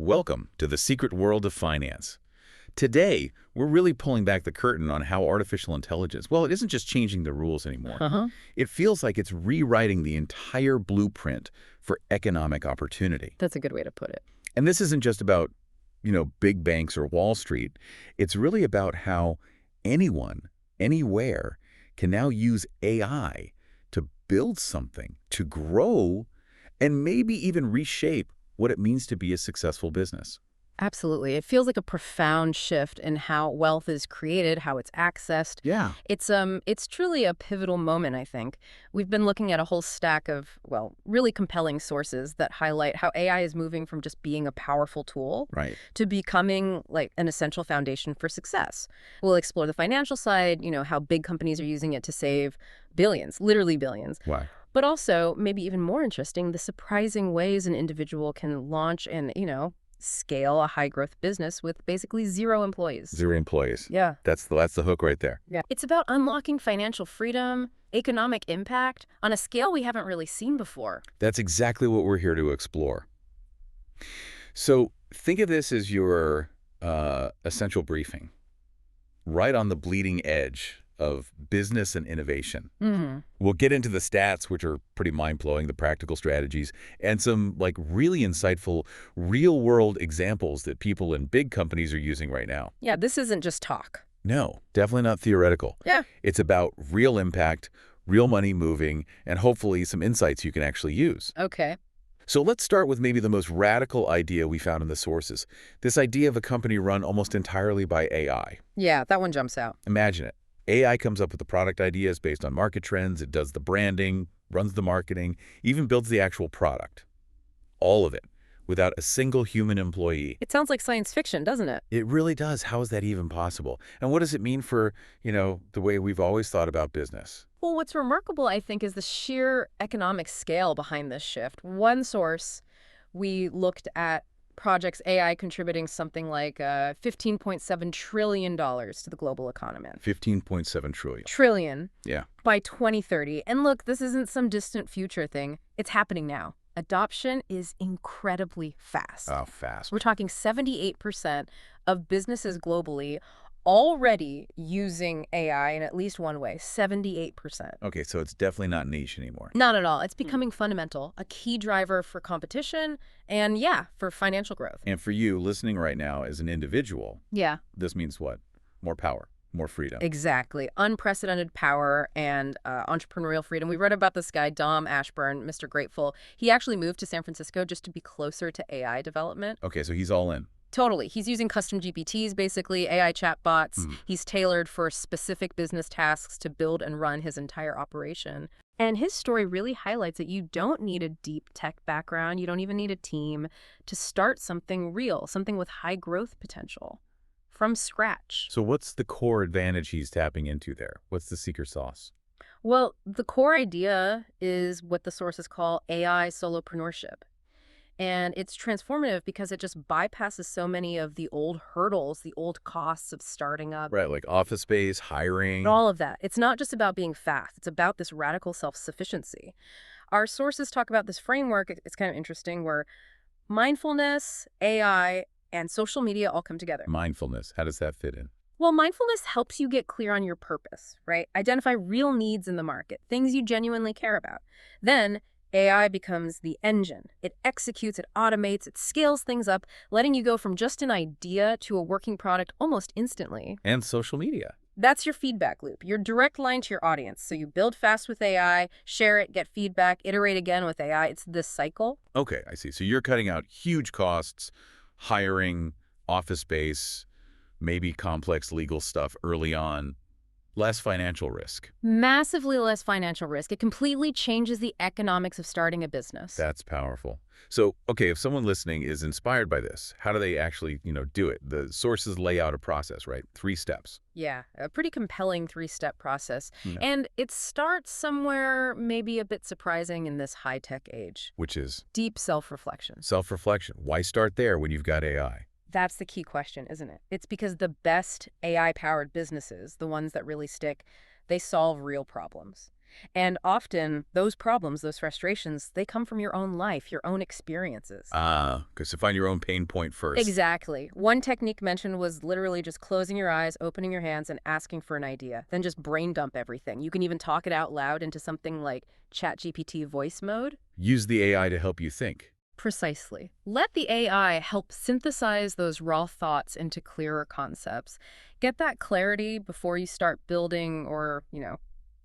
Welcome to the secret world of finance. Today, we're really pulling back the curtain on how artificial intelligence, well, it isn't just changing the rules anymore. It feels like it's rewriting the entire blueprint for economic opportunity. That's a good way to put it. And this isn't just about, big banks or Wall Street. It's really about how anyone, anywhere, can now use AI to build something, to grow, and maybe even reshape what it means to be a successful business. Absolutely. It feels like a profound shift in how wealth is created, how it's accessed. Yeah. It's truly a pivotal moment, I think. We've been looking at a whole stack of, really compelling sources that highlight how AI is moving from just being a powerful tool Right. to becoming like an essential foundation for success. We'll explore the financial side, how big companies are using it to save billions, literally billions. Why? But also, maybe even more interesting, the surprising ways an individual can launch and, scale a high-growth business with basically zero employees. Zero employees. Yeah. That's the hook right there. Yeah. It's about unlocking financial freedom, economic impact, on a scale we haven't really seen before. That's exactly what we're here to explore. So think of this as your essential briefing, right on the bleeding edge of business and innovation. We'll get into the stats, which are pretty mind-blowing, the practical strategies, and some really insightful real-world examples that people in big companies are using right now. Yeah, this isn't just talk. No, definitely not theoretical. Yeah. It's about real impact, real money moving, and hopefully some insights you can actually use. Okay. So let's start with maybe the most radical idea we found in the sources, this idea of a company run almost entirely by AI. Yeah, that one jumps out. Imagine it. AI comes up with the product ideas based on market trends, it does the branding, runs the marketing, even builds the actual product. All of it, without a single human employee. It sounds like science fiction, doesn't it? It really does. How is that even possible? And what does it mean for, the way we've always thought about business? Well, what's remarkable, I think, is the sheer economic scale behind this shift. One source, we looked at projects AI contributing something like $15.7 trillion to the global economy. 15.7 trillion. Trillion. Yeah. By 2030. And look, this isn't some distant future thing. It's happening now. Adoption is incredibly fast. Oh, fast. We're talking 78% of businesses globally already using AI in at least one way, 78%. Okay, so it's definitely not niche anymore. Not at all. It's becoming fundamental, a key driver for competition and, for financial growth. And for you, listening right now as an individual, Yeah. this means what? More power, more freedom. Exactly. Unprecedented power and entrepreneurial freedom. We read about this guy, Dom Ashburn, Mr. Grateful. He actually moved to San Francisco just to be closer to AI development. Okay, so he's all in. Totally. He's using custom GPTs, basically, AI chatbots. He's tailored for specific business tasks to build and run his entire operation. And his story really highlights that you don't need a deep tech background. You don't even need a team to start something real, something with high growth potential from scratch. So what's the core advantage he's tapping into there? What's the secret sauce? Well, the core idea is what the sources call AI solopreneurship. And it's transformative because it just bypasses so many of the old hurdles, the old costs of starting up. Right, like office space, hiring. All of that. It's not just about being fast. It's about this radical self-sufficiency. Our sources talk about this framework. It's kind of interesting where mindfulness, AI, and social media all come together. Mindfulness, how does that fit in? Well, mindfulness helps you get clear on your purpose, right? Identify real needs in the market, things you genuinely care about. Then AI becomes the engine. It executes, it automates, it scales things up, letting you go from just an idea to a working product almost instantly. And social media. That's your feedback loop, your direct line to your audience. So you build fast with AI, share it, get feedback, iterate again with AI. It's this cycle. Okay, I see. So you're cutting out huge costs, hiring, office space, maybe complex legal stuff early on. Less financial risk. Massively less financial risk. It completely changes the economics of starting a business. That's powerful. So, okay, if someone listening is inspired by this, how do they actually, do it? The sources lay out a process, right? 3 steps. Yeah, a pretty compelling 3-step process. Yeah. And it starts somewhere maybe a bit surprising in this high-tech age. Which is? Deep self-reflection. Self-reflection. Why start there when you've got AI? That's the key question, isn't it? It's because the best AI-powered businesses, the ones that really stick, they solve real problems. And often those problems, those frustrations, they come from your own life, your own experiences. Ah, because to find your own pain point first. Exactly. One technique mentioned was literally just closing your eyes, opening your hands, and asking for an idea. Then just brain dump everything. You can even talk it out loud into something like ChatGPT voice mode. Use the AI to help you think. Precisely. Let the AI help synthesize those raw thoughts into clearer concepts. Get that clarity before you start building or,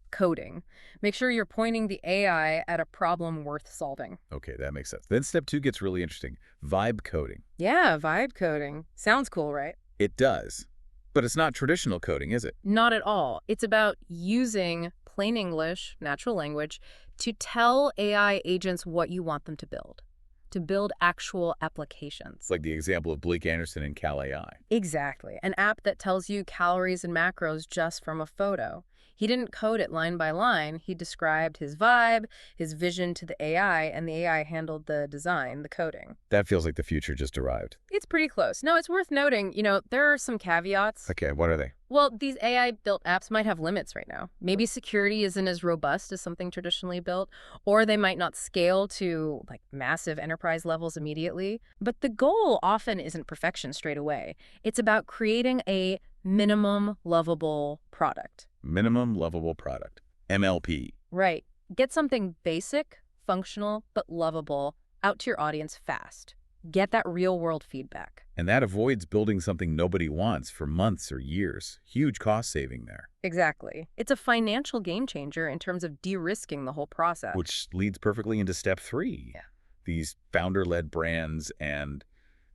coding. Make sure you're pointing the AI at a problem worth solving. Okay, that makes sense. Then step 2 gets really interesting. Vibe coding. Yeah, vibe coding. Sounds cool, right? It does. But it's not traditional coding, is it? Not at all. It's about using plain English, natural language, to tell AI agents what you want them to build actual applications. It's like the example of Blake Anderson in Cal AI. Exactly. An app that tells you calories and macros just from a photo. He didn't code it line by line. He described his vibe, his vision to the AI, and the AI handled the design, the coding. That feels like the future just arrived. It's pretty close. No, it's worth noting, there are some caveats. Okay, what are they? Well, these AI-built apps might have limits right now. Maybe security isn't as robust as something traditionally built, or they might not scale to massive enterprise levels immediately. But the goal often isn't perfection straight away. It's about creating a minimum lovable product. Minimum lovable product. MLP. Right. Get something basic, functional, but lovable out to your audience fast. Get that real-world feedback. And that avoids building something nobody wants for months or years. Huge cost saving there. Exactly. It's a financial game changer in terms of de-risking the whole process. Which leads perfectly into step 3. Yeah. These founder-led brands and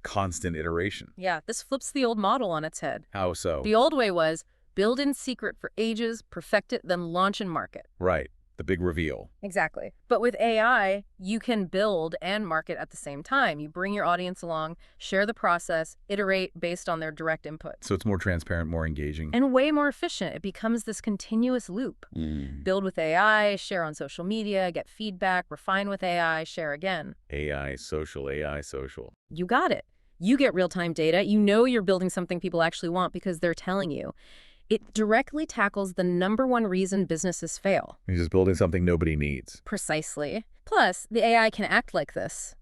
constant iteration. Yeah, this flips the old model on its head. How so? The old way was build in secret for ages, perfect it, then launch and market. Right. The big reveal. Exactly. But with AI, you can build and market at the same time. You bring your audience along, share the process, iterate based on their direct input. So it's more transparent, more engaging. And way more efficient. It becomes this continuous loop. Build with AI, share on social media, get feedback, refine with AI, share again. AI, social, AI, social. You got it. You get real-time data. You know you're building something people actually want because they're telling you. It directly tackles the #1 reason businesses fail. You're just building something nobody needs. Precisely. Plus, the AI can act like this.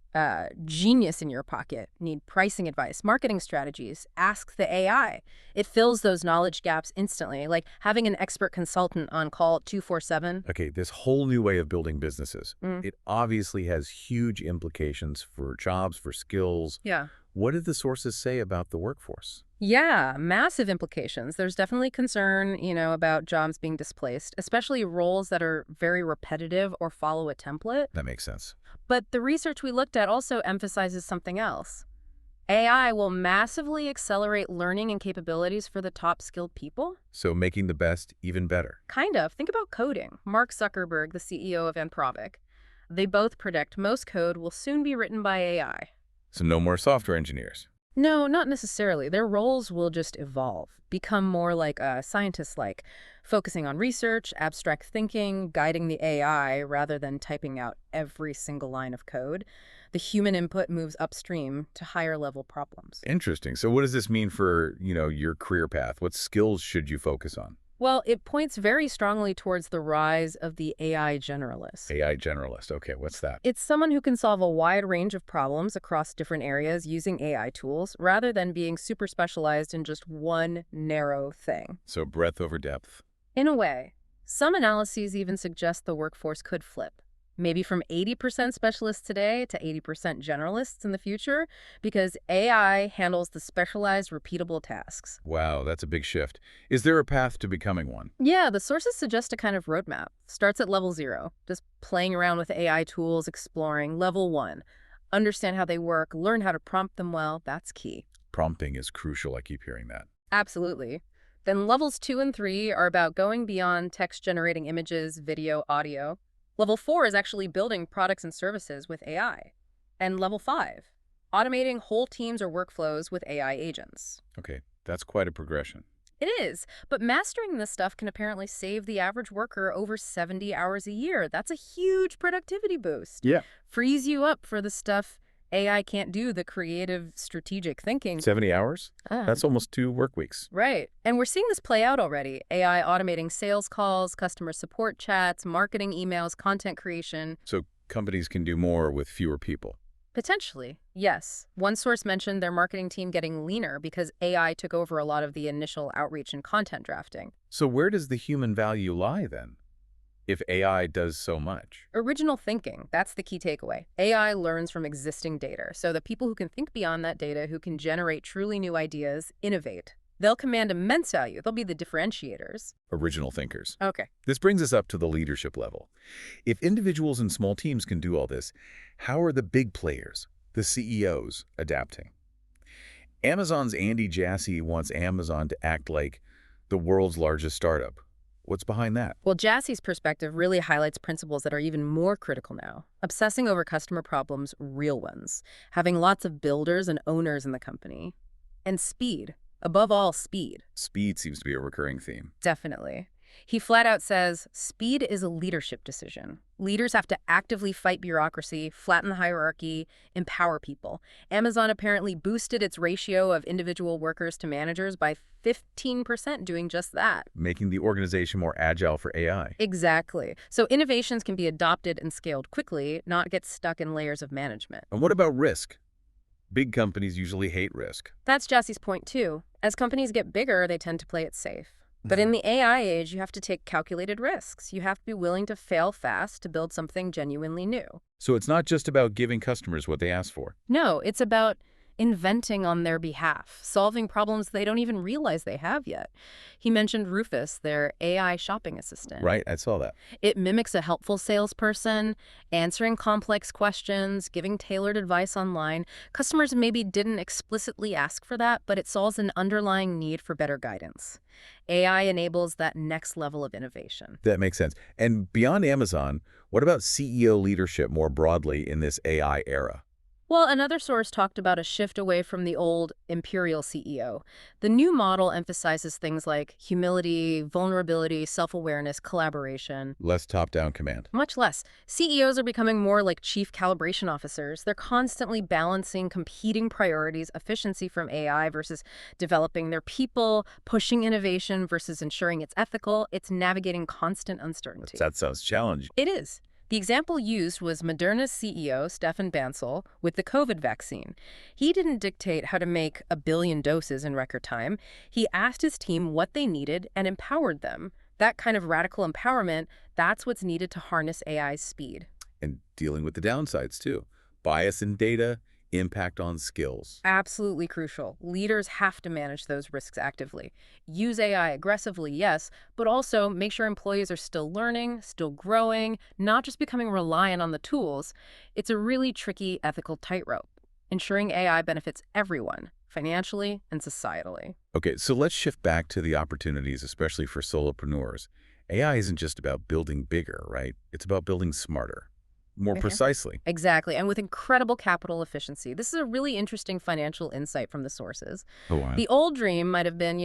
Genius in your pocket. Need pricing advice, marketing strategies. Ask the AI. It fills those knowledge gaps instantly, like having an expert consultant on call 24/7. Okay, this whole new way of building businesses, it obviously has huge implications for jobs, for skills. Yeah. What did the sources say about the workforce? Yeah, massive implications. There's definitely concern, about jobs being displaced, especially roles that are very repetitive or follow a template. That makes sense. But the research we looked at also emphasizes something else. AI will massively accelerate learning and capabilities for the top skilled people. So making the best even better. Kind of. Think about coding. Mark Zuckerberg, the CEO of Anthropic, they both predict most code will soon be written by AI. So no more software engineers. No, not necessarily. Their roles will just evolve, become more like scientist-like, focusing on research, abstract thinking, guiding the AI rather than typing out every single line of code. The human input moves upstream to higher-level problems. Interesting. So what does this mean for, your career path? What skills should you focus on? Well, it points very strongly towards the rise of the AI generalist. AI generalist. Okay, what's that? It's someone who can solve a wide range of problems across different areas using AI tools, rather than being super specialized in just one narrow thing. So breadth over depth. In a way, some analyses even suggest the workforce could flip. Maybe from 80% specialists today to 80% generalists in the future, because AI handles the specialized, repeatable tasks. Wow, that's a big shift. Is there a path to becoming one? Yeah, the sources suggest a kind of roadmap. Starts at level 0, just playing around with AI tools, exploring. Level 1, understand how they work, learn how to prompt them well. That's key. Prompting is crucial. I keep hearing that. Absolutely. Then levels 2 and 3 are about going beyond text-generating images, video, audio. Level 4 is actually building products and services with AI. And level 5, automating whole teams or workflows with AI agents. Okay, that's quite a progression. It is, but mastering this stuff can apparently save the average worker over 70 hours a year. That's a huge productivity boost. Yeah. Frees you up for the stuff AI can't do the creative, strategic thinking. 70 hours? Ah. That's almost 2 work weeks. Right. And we're seeing this play out already. AI automating sales calls, customer support chats, marketing emails, content creation. So companies can do more with fewer people. Potentially, yes. One source mentioned their marketing team getting leaner because AI took over a lot of the initial outreach and content drafting. So where does the human value lie then, if AI does so much? Original thinking, that's the key takeaway. AI learns from existing data, so the people who can think beyond that data, who can generate truly new ideas, innovate. They'll command immense value. They'll be the differentiators. Original thinkers. Okay. This brings us up to the leadership level. If individuals and small teams can do all this, how are the big players, the CEOs, adapting? Amazon's Andy Jassy wants Amazon to act like the world's largest startup. What's behind that? Well, Jassy's perspective really highlights principles that are even more critical now. Obsessing over customer problems, real ones. Having lots of builders and owners in the company. And speed. Above all, speed. Speed seems to be a recurring theme. Definitely. He flat out says, speed is a leadership decision. Leaders have to actively fight bureaucracy, flatten the hierarchy, empower people. Amazon apparently boosted its ratio of individual workers to managers by 15% doing just that. Making the organization more agile for AI. Exactly. So innovations can be adopted and scaled quickly, not get stuck in layers of management. And what about risk? Big companies usually hate risk. That's Jesse's point, too. As companies get bigger, they tend to play it safe. But in the AI age, you have to take calculated risks. You have to be willing to fail fast to build something genuinely new. So it's not just about giving customers what they ask for. No, it's about inventing on their behalf, solving problems they don't even realize they have yet. He mentioned Rufus, their AI shopping assistant. Right, I saw that. It mimics a helpful salesperson, answering complex questions, giving tailored advice online. Customers maybe didn't explicitly ask for that, but it solves an underlying need for better guidance. AI enables that next level of innovation. That makes sense. And beyond Amazon, what about CEO leadership more broadly in this AI era? Well, another source talked about a shift away from the old imperial CEO. The new model emphasizes things like humility, vulnerability, self-awareness, collaboration. Less top-down command. Much less. CEOs are becoming more like chief calibration officers. They're constantly balancing competing priorities, efficiency from AI versus developing their people, pushing innovation versus ensuring it's ethical. It's navigating constant uncertainty. That sounds challenging. It is. The example used was Moderna's CEO, Stefan Bancel, with the COVID vaccine. He didn't dictate how to make 1 billion doses in record time. He asked his team what they needed and empowered them. That kind of radical empowerment, that's what's needed to harness AI's speed. And dealing with the downsides, too. Bias in data, impact on skills. Absolutely crucial. Leaders have to manage those risks actively. Use AI aggressively, yes, but also make sure employees are still learning, still growing, not just becoming reliant on the tools. It's a really tricky ethical tightrope, ensuring AI benefits everyone, financially and societally. Okay, so let's shift back to the opportunities, especially for solopreneurs. AI isn't just about building bigger, right? It's about building smarter. More precisely. Exactly, and with incredible capital efficiency. This is a really interesting financial insight from the sources. Oh, wow. The old dream might have been,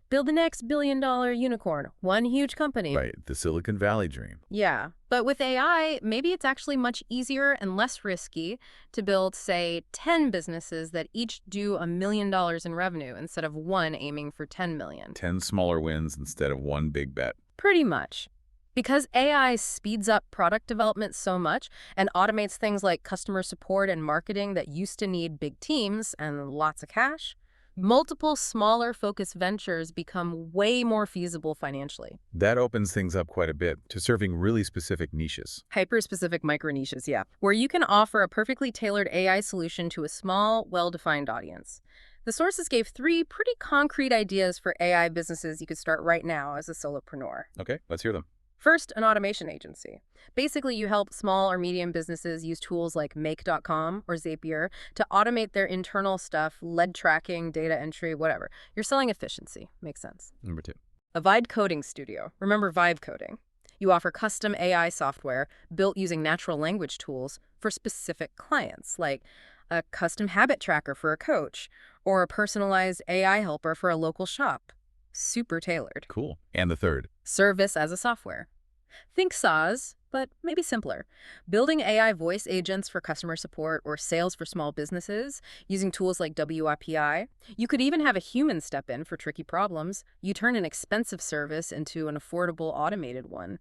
build the next billion-dollar unicorn, one huge company. Right, the Silicon Valley dream. Yeah, but with AI, maybe it's actually much easier and less risky to build, say, 10 businesses that each do $1 million in revenue instead of one aiming for 10 million. 10 smaller wins instead of one big bet. Pretty much. Because AI speeds up product development so much and automates things like customer support and marketing that used to need big teams and lots of cash, multiple smaller focused ventures become way more feasible financially. That opens things up quite a bit to serving really specific niches. Hyper-specific micro-niches, yeah, where you can offer a perfectly tailored AI solution to a small, well-defined audience. The sources gave 3 pretty concrete ideas for AI businesses you could start right now as a solopreneur. Okay, let's hear them. First, an automation agency. Basically, you help small or medium businesses use tools like Make.com or Zapier to automate their internal stuff, lead tracking, data entry, whatever. You're selling efficiency. Makes sense. Number 2. A Vibe coding studio. Remember Vibe coding? You offer custom AI software built using natural language tools for specific clients, like a custom habit tracker for a coach or a personalized AI helper for a local shop. Super tailored. Cool. And the 3rd. Service as a software. Think SaaS, but maybe simpler. Building AI voice agents for customer support or sales for small businesses using tools like WIPI. You could even have a human step in for tricky problems. You turn an expensive service into an affordable automated one.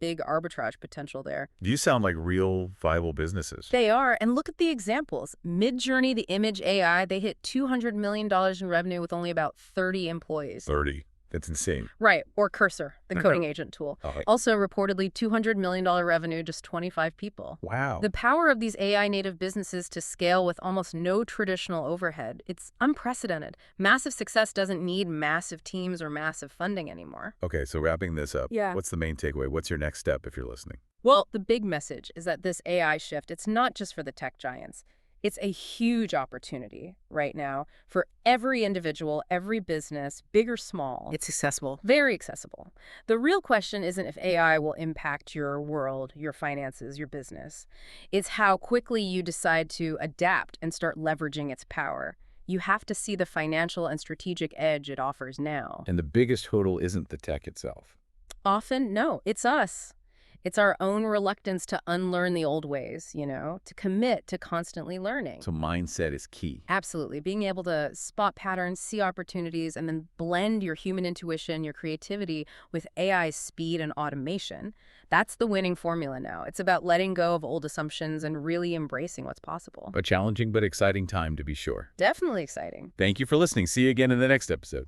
Big arbitrage potential there. These sound like real viable businesses. They are, and look at the examples. Midjourney, the image AI, they hit $200 million in revenue with only about 30 employees. 30. That's insane. Right, or Cursor, the coding agent tool. Oh, Also reportedly $200 million revenue, just 25 people. wow. The power of these AI native businesses to scale with almost no traditional overhead, it's unprecedented. Massive success doesn't need massive teams or massive funding anymore. Okay, so wrapping this up, Yeah. what's the main takeaway? What's your next step if you're listening? Well, the big message is that this AI shift, it's not just for the tech giants. It's a huge opportunity right now for every individual, every business, big or small. It's accessible. Very accessible. The real question isn't if AI will impact your world, your finances, your business. It's how quickly you decide to adapt and start leveraging its power. You have to see the financial and strategic edge it offers now. And the biggest hurdle isn't the tech itself. Often, no, it's us. It's our own reluctance to unlearn the old ways, to commit to constantly learning. So mindset is key. Absolutely. Being able to spot patterns, see opportunities, and then blend your human intuition, your creativity with AI's speed and automation. That's the winning formula now. It's about letting go of old assumptions and really embracing what's possible. A challenging but exciting time to be sure. Definitely exciting. Thank you for listening. See you again in the next episode.